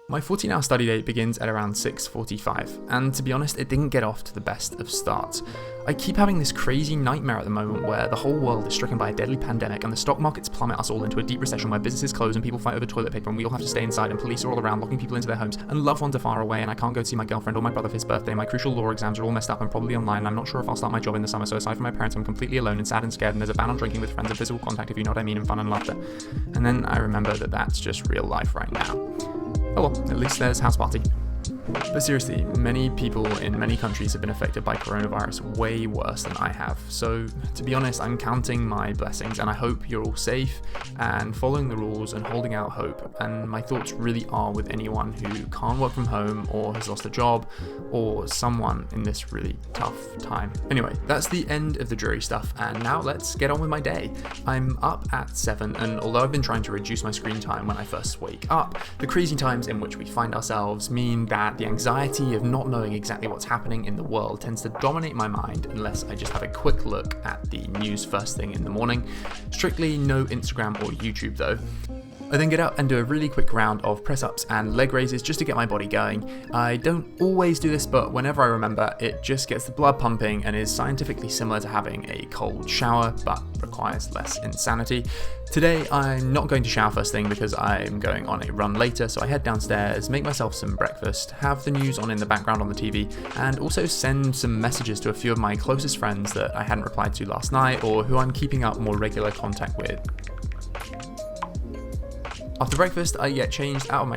My 14-hour study day begins at around 6:45, and to be honest, it didn't get off to the best of starts. I keep having this crazy nightmare at the moment where the whole world is stricken by a deadly pandemic and the stock markets plummet us all into a deep recession where businesses close and people fight over toilet paper and we all have to stay inside and police are all around locking people into their homes and loved ones are far away and I can't go to see my girlfriend or my brother for his birthday. My crucial law exams are all messed up and probably online and I'm not sure if I'll start my job in the summer, so aside from my parents I'm completely alone and sad and scared and there's a ban on drinking with friends and physical contact, if you know what I mean, and fun and laughter. And then I remember that that's just real life right now. Oh well, at least there's house party. But seriously, many people in many countries have been affected by coronavirus way worse than I have. So to be honest, I'm counting my blessings and I hope you're all safe and following the rules and holding out hope. And my thoughts really are with anyone who can't work from home or has lost a job or someone in this really tough time. Anyway, that's the end of the dreary stuff and now let's get on with my day. I'm up at 7 and although I've been trying to reduce my screen time when I first wake up, the crazy times in which we find ourselves mean that the anxiety of not knowing exactly what's happening in the world tends to dominate my mind unless I just have a quick look at the news first thing in the morning. Strictly no Instagram or YouTube though. I then get up and do a really quick round of press-ups and leg raises just to get my body going. I don't always do this, but whenever I remember, it just gets the blood pumping and is scientifically similar to having a cold shower, but requires less insanity. Today, I'm not going to shower first thing because I'm going on a run later, so I head downstairs, make myself some breakfast, have the news on in the background on the TV, and also send some messages to a few of my closest friends that I hadn't replied to last night or who I'm keeping up more regular contact with. After breakfast, I get changed out of my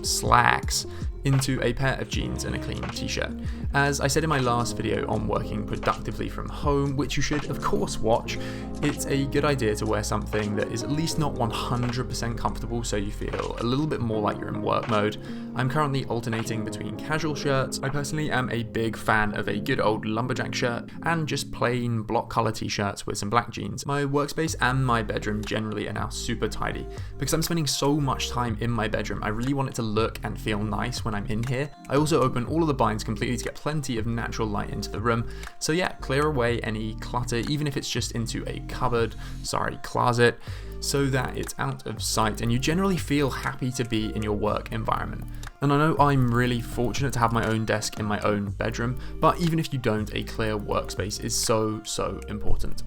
slacks, into a pair of jeans and a clean t-shirt. As I said in my last video on working productively from home, which you should of course watch, it's a good idea to wear something that is at least not 100% comfortable so you feel a little bit more like you're in work mode. I'm currently alternating between casual shirts. I personally am a big fan of a good old lumberjack shirt and just plain block color t-shirts with some black jeans. My workspace and my bedroom generally are now super tidy. Because I'm spending so much time in my bedroom, I really want it to look and feel nice when I'm in here. I also open all of the blinds completely to get plenty of natural light into the room. So yeah, clear away any clutter, even if it's just into a closet, so that it's out of sight and you generally feel happy to be in your work environment. And I know I'm really fortunate to have my own desk in my own bedroom, but even if you don't, a clear workspace is so important.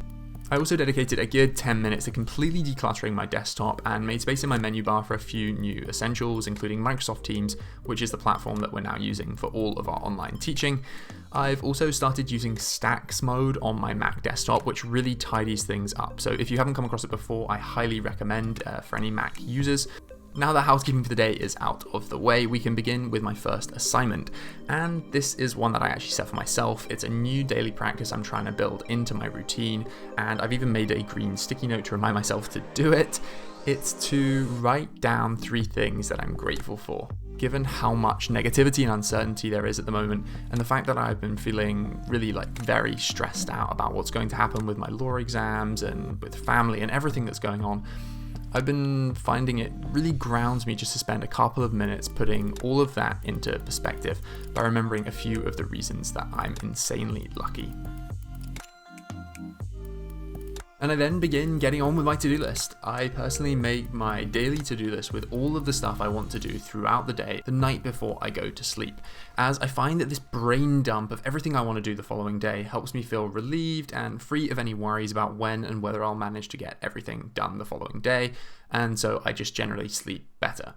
I also dedicated a good 10 minutes to completely decluttering my desktop and made space in my menu bar for a few new essentials, including Microsoft Teams, which is the platform that we're now using for all of our online teaching. I've also started using stacks mode on my Mac desktop, which really tidies things up. So if you haven't come across it before, I highly recommend for any Mac users. Now that housekeeping for the day is out of the way, we can begin with my first assignment. And this is one that I actually set for myself. It's a new daily practice I'm trying to build into my routine, and I've even made a green sticky note to remind myself to do it. It's to write down 3 things that I'm grateful for. Given how much negativity and uncertainty there is at the moment, and the fact that I've been feeling really very stressed out about what's going to happen with my law exams and with family and everything that's going on, I've been finding it really grounds me just to spend a couple of minutes putting all of that into perspective by remembering a few of the reasons that I'm insanely lucky. And I then begin getting on with my to-do list. I personally make my daily to-do list with all of the stuff I want to do throughout the day, the night before I go to sleep, as I find that this brain dump of everything I want to do the following day helps me feel relieved and free of any worries about when and whether I'll manage to get everything done the following day, and so I just generally sleep better.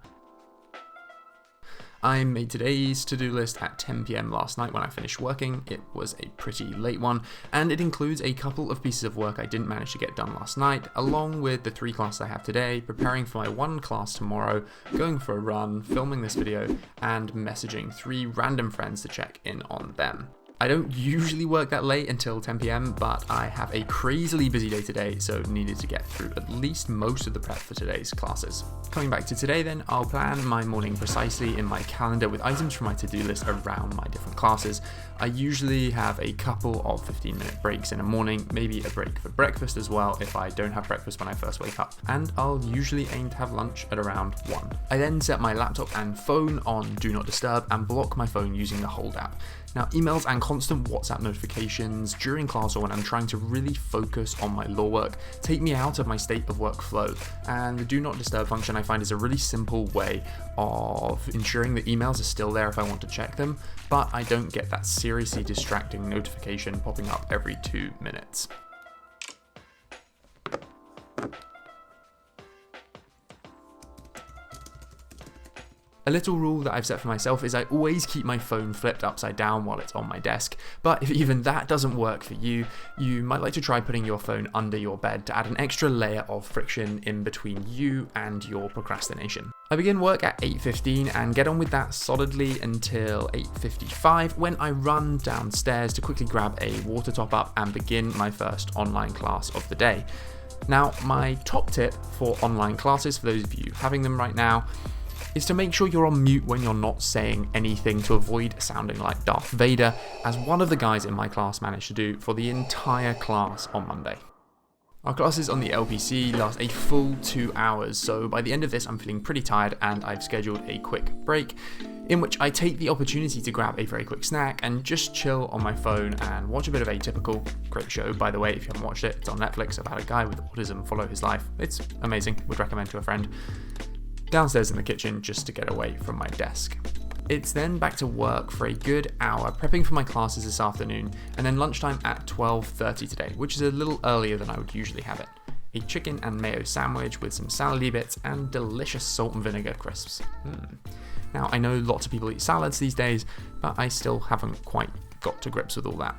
I made today's to-do list at 10 PM last night when I finished working. It was a pretty late one, and it includes a couple of pieces of work I didn't manage to get done last night, along with the 3 classes I have today, preparing for my 1 class tomorrow, going for a run, filming this video, and messaging 3 random friends to check in on them. I don't usually work that late until 10 PM, but I have a crazily busy day today, so needed to get through at least most of the prep for today's classes. Coming back to today then, I'll plan my morning precisely in my calendar with items from my to-do list around my different classes. I usually have a couple of 15-minute breaks in the morning, maybe a break for breakfast as well if I don't have breakfast when I first wake up, and I'll usually aim to have lunch at around 1. I then set my laptop and phone on Do Not Disturb and block my phone using the Hold app. Now, emails and constant WhatsApp notifications during class or when I'm trying to really focus on my law work take me out of my state of work flow, and the do not disturb function I find is a really simple way of ensuring that emails are still there if I want to check them, but I don't get that seriously distracting notification popping up every 2 minutes. A little rule that I've set for myself is I always keep my phone flipped upside down while it's on my desk, but if even that doesn't work for you, you might like to try putting your phone under your bed to add an extra layer of friction in between you and your procrastination. I begin work at 8:15 and get on with that solidly until 8:55 when I run downstairs to quickly grab a water top up and begin my first online class of the day. Now, my top tip for online classes, for those of you having them right now, is to make sure you're on mute when you're not saying anything to avoid sounding like Darth Vader, as one of the guys in my class managed to do for the entire class on Monday. Our classes on the LPC last a full 2 hours, so by the end of this I'm feeling pretty tired and I've scheduled a quick break in which I take the opportunity to grab a very quick snack and just chill on my phone and watch a bit of Atypical. Great show, by the way, if you haven't watched it. It's on Netflix about a guy with autism follow his life. It's amazing, would recommend to a friend. Downstairs in the kitchen just to get away from my desk. It's then back to work for a good hour, prepping for my classes this afternoon, and then lunchtime at 12:30 today, which is a little earlier than I would usually have it. A chicken and mayo sandwich with some salady bits and delicious salt and vinegar crisps. Now, I know lots of people eat salads these days, but I still haven't quite got to grips with all that.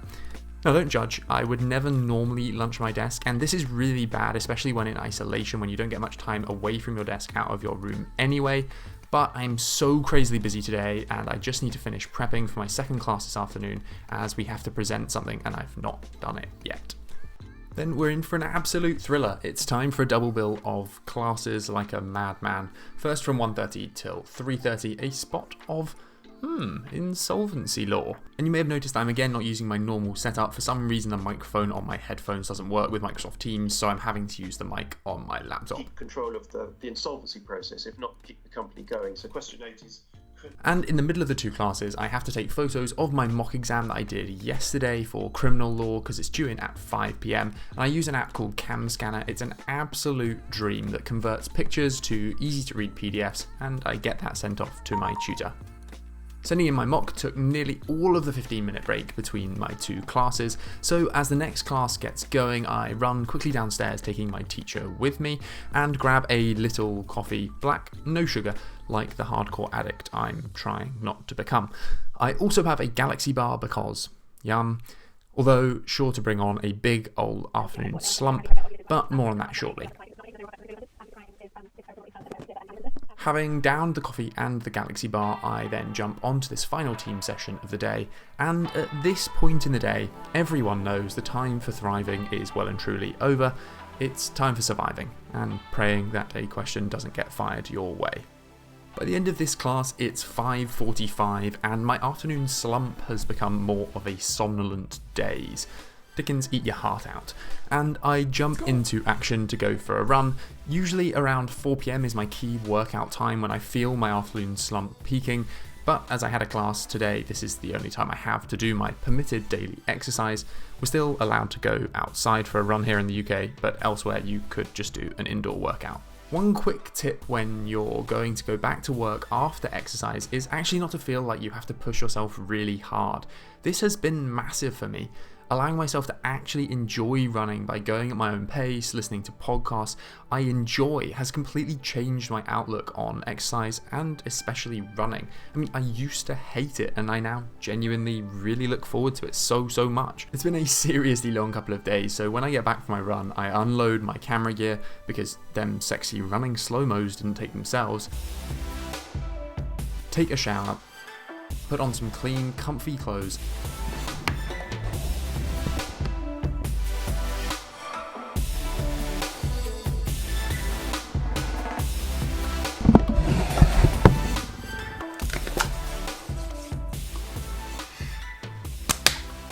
Now, don't judge, I would never normally eat lunch at my desk, and this is really bad, especially when in isolation, when you don't get much time away from your desk out of your room anyway, but I'm so crazily busy today, and I just need to finish prepping for my second class this afternoon, as we have to present something, and I've not done it yet. Then we're in for an absolute thriller. It's time for a double bill of classes like a madman. First from 1:30 till 3:30, a spot of insolvency law. And you may have noticed I'm again not using my normal setup. For some reason the microphone on my headphones doesn't work with Microsoft Teams, so I'm having to use the mic on my laptop. Keep control of the insolvency process, if not keep the company going. So question 8 is... And in the middle of the two classes, I have to take photos of my mock exam that I did yesterday for criminal law because it's due in at 5 PM. And I use an app called Cam Scanner. It's an absolute dream that converts pictures to easy to read PDFs, and I get that sent off to my tutor. Sending in my mock took nearly all of the 15-minute break between my two classes, so as the next class gets going, I run quickly downstairs taking my teacher with me and grab a little coffee, black, no sugar, like the hardcore addict I'm trying not to become. I also have a Galaxy bar because, yum, although sure to bring on a big old afternoon slump, but more on that shortly. Having downed the coffee and the Galaxy bar, I then jump onto this final team session of the day, and at this point in the day, everyone knows the time for thriving is well and truly over. It's time for surviving, and praying that a question doesn't get fired your way. By the end of this class, it's 5:45, and my afternoon slump has become more of a somnolent daze. Dickens, eat your heart out. And I jump into action to go for a run. Usually around 4 PM is my key workout time when I feel my afternoon slump peaking, but as I had a class today, this is the only time I have to do my permitted daily exercise. We're still allowed to go outside for a run here in the UK, but elsewhere you could just do an indoor workout. One quick tip when you're going to go back to work after exercise is actually not to feel like you have to push yourself really hard. This has been massive for me. Allowing myself to actually enjoy running by going at my own pace, listening to podcasts I enjoy has completely changed my outlook on exercise and especially running. I mean, I used to hate it and I now genuinely really look forward to it so much. It's been a seriously long couple of days, so when I get back from my run, I unload my camera gear because them sexy running slow-mos didn't take themselves. Take a shower, put on some clean, comfy clothes,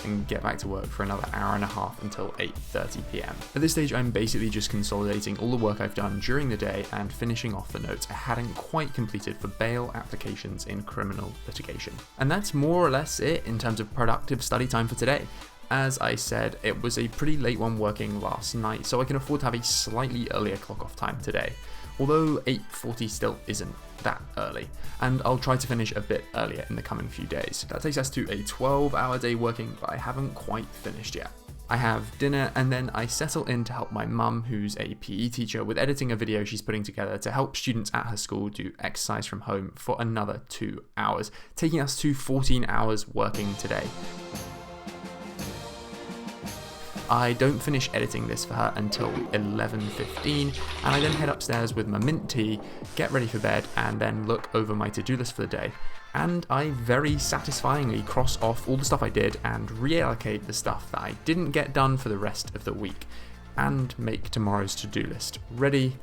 and get back to work for another hour and a half until 8:30 p.m. At this stage, I'm basically just consolidating all the work I've done during the day and finishing off the notes I hadn't quite completed for bail applications in criminal litigation. And that's more or less it in terms of productive study time for today. As I said, it was a pretty late one working last night, so I can afford to have a slightly earlier clock off time today. Although 8:40 still isn't that early, and I'll try to finish a bit earlier in the coming few days. That takes us to a 12-hour day working, but I haven't quite finished yet. I have dinner and then I settle in to help my mum, who's a PE teacher, with editing a video she's putting together to help students at her school do exercise from home for another 2 hours, taking us to 14 hours working today. I don't finish editing this for her until 11:15, and I then head upstairs with my mint tea, get ready for bed, and then look over my to-do list for the day. And I very satisfyingly cross off all the stuff I did and reallocate the stuff that I didn't get done for the rest of the week, and make tomorrow's to-do list ready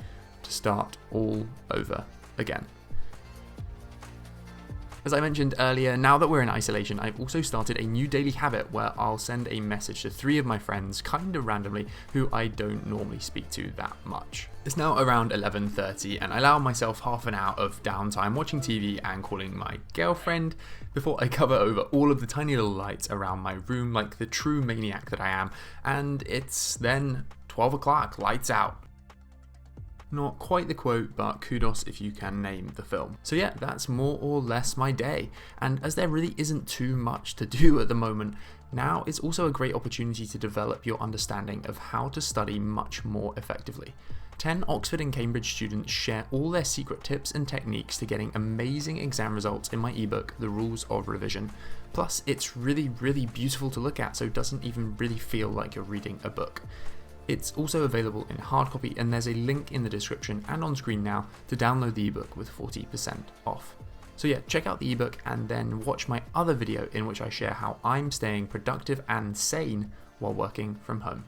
to start all over again. As I mentioned earlier, now that we're in isolation, I've also started a new daily habit where I'll send a message to 3 of my friends, kind of randomly, who I don't normally speak to that much. It's now around 11:30 and I allow myself half an hour of downtime watching TV and calling my girlfriend before I cover over all of the tiny little lights around my room like the true maniac that I am, and it's then 12 o'clock, lights out. Not quite the quote, but kudos if you can name the film. So yeah, that's more or less my day. And as there really isn't too much to do at the moment, now is also a great opportunity to develop your understanding of how to study much more effectively. 10 Oxford and Cambridge students share all their secret tips and techniques to getting amazing exam results in my ebook, The Rules of Revision. Plus, it's really beautiful to look at, so it doesn't even really feel like you're reading a book. It's also available in hard copy, and there's a link in the description and on screen now to download the ebook with 40% off. So yeah, check out the ebook and then watch my other video in which I share how I'm staying productive and sane while working from home.